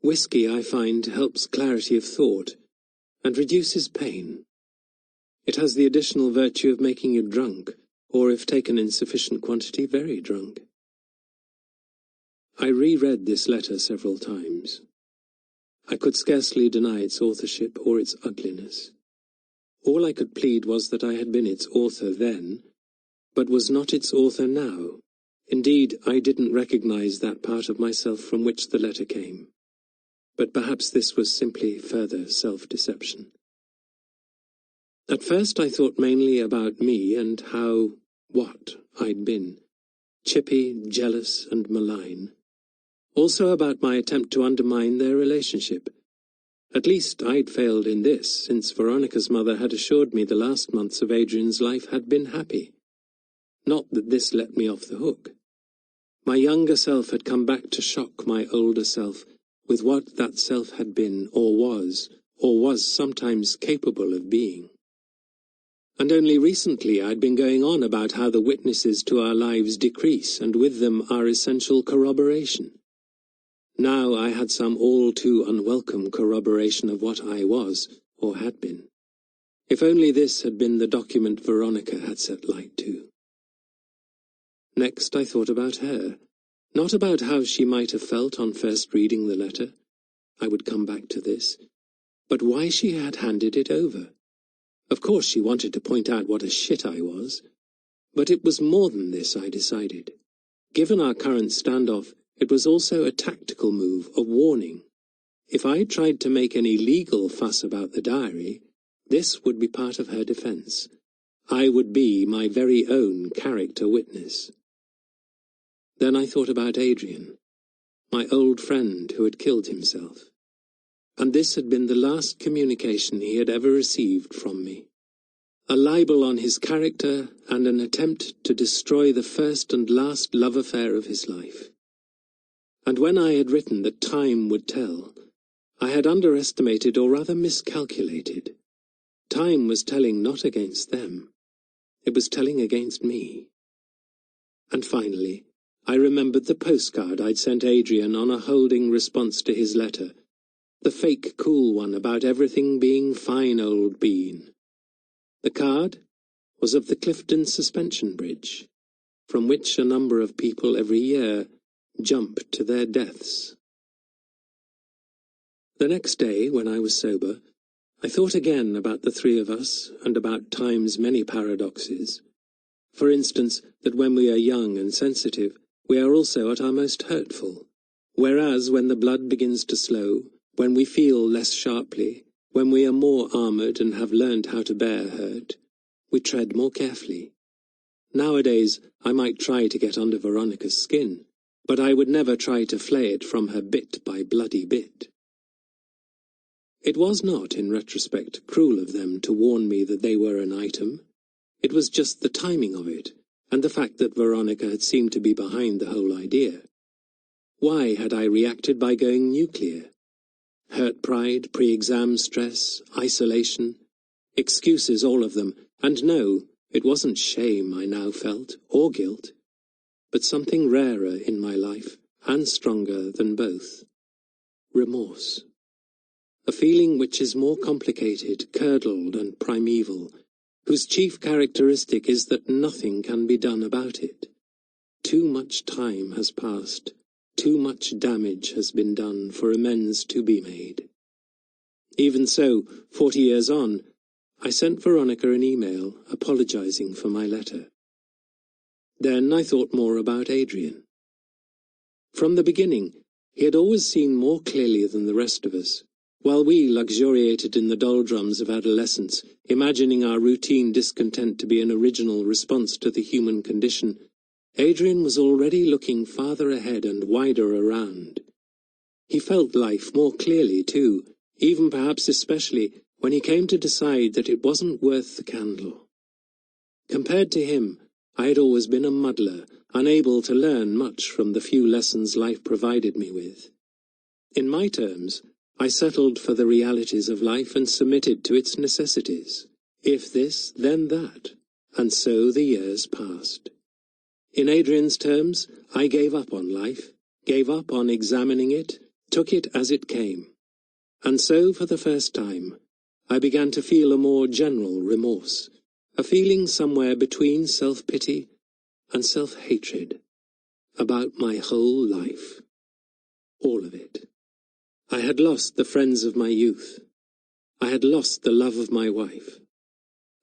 Whiskey, I find, helps clarity of thought and reduces pain. It has the additional virtue of making you drunk, or if taken in sufficient quantity, very drunk. I reread this letter several times. I could scarcely deny its authorship or its ugliness. All I could plead was that I had been its author then, but was not its author now. Indeed, I didn't recognize that part of myself from which the letter came. But perhaps this was simply further self-deception. At first I thought mainly about me and what I'd been, chippy, jealous, and malign. Also about my attempt to undermine their relationship. At least I'd failed in this, since Veronica's mother had assured me the last months of Adrian's life had been happy. Not that this let me off the hook. My younger self had come back to shock my older self with what that self had been, or was sometimes capable of being. And only recently I'd been going on about how the witnesses to our lives decrease, and with them our essential corroboration. Now I had some all too unwelcome corroboration of what I was, or had been. If only this had been the document Veronica had set light to. Next I thought about her, not about how she might have felt on first reading the letter. I would come back to this, but why she had handed it over. Of course she wanted to point out what a shit I was, but it was more than this, I decided. Given our current standoff, it was also a tactical move, a warning. If I tried to make any legal fuss about the diary, this would be part of her defense. I would be my very own character witness. Then I thought about Adrian, my old friend who had killed himself. And this had been the last communication he had ever received from me. A libel on his character and an attempt to destroy the first and last love affair of his life. And when I had written that time would tell, I had underestimated or rather miscalculated. Time was telling not against them. It was telling against me. And finally, I remembered the postcard I'd sent Adrian on a holding response to his letter, the fake cool one about everything being fine, old bean. The card was of the Clifton Suspension Bridge, from which a number of people every year jump to their deaths. The next day, when I was sober, I thought again about the three of us and about time's many paradoxes. For instance, that when we are young and sensitive, we are also at our most hurtful, whereas when the blood begins to slow, when we feel less sharply, when we are more armoured and have learned how to bear hurt, we tread more carefully. Nowadays, I might try to get under Veronica's skin, but I would never try to flay it from her bit by bloody bit. It was not, in retrospect, cruel of them to warn me that they were an item. It was just the timing of it, and the fact that Veronica had seemed to be behind the whole idea. Why had I reacted by going nuclear? Hurt pride, pre-exam stress, isolation, excuses, all of them, and no, it wasn't shame I now felt, or guilt, but something rarer in my life, and stronger than both. Remorse. A feeling which is more complicated, curdled, and primeval, whose chief characteristic is that nothing can be done about it. Too much time has passed, too much damage has been done for amends to be made. Even so, 40 years on, I sent Veronica an email apologizing for my letter. Then I thought more about Adrian. From the beginning, he had always seen more clearly than the rest of us. While we luxuriated in the doldrums of adolescence, imagining our routine discontent to be an original response to the human condition, Adrian was already looking farther ahead and wider around. He felt life more clearly, too, even perhaps especially when he came to decide that it wasn't worth the candle. Compared to him, I had always been a muddler, unable to learn much from the few lessons life provided me with. In my terms, I settled for the realities of life and submitted to its necessities. If this, then that. And so the years passed. In Adrian's terms, I gave up on life, gave up on examining it, took it as it came, and so for the first time I began to feel a more general remorse, a feeling somewhere between self-pity and self-hatred, about my whole life. All of it. I had lost the friends of my youth. I had lost the love of my wife.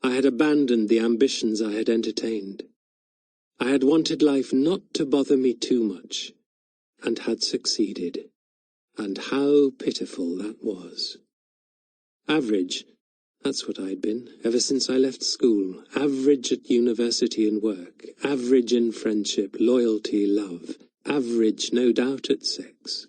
I had abandoned the ambitions I had entertained. I had wanted life not to bother me too much, and had succeeded. And how pitiful that was. Average, that's what I'd been, ever since I left school. Average at university and work. Average in friendship, loyalty, love. Average, no doubt, at sex.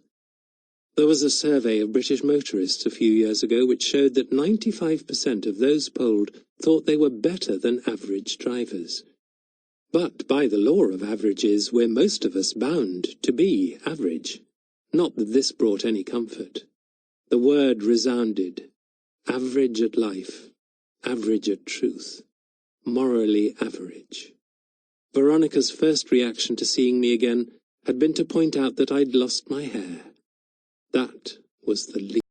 There was a survey of British motorists a few years ago which showed that 95% of those polled thought they were better than average drivers. But by the law of averages, we're most of us bound to be average. Not that this brought any comfort. The word resounded. Average at life. Average at truth. Morally average. Veronica's first reaction to seeing me again had been to point out that I'd lost my hair. That was the least.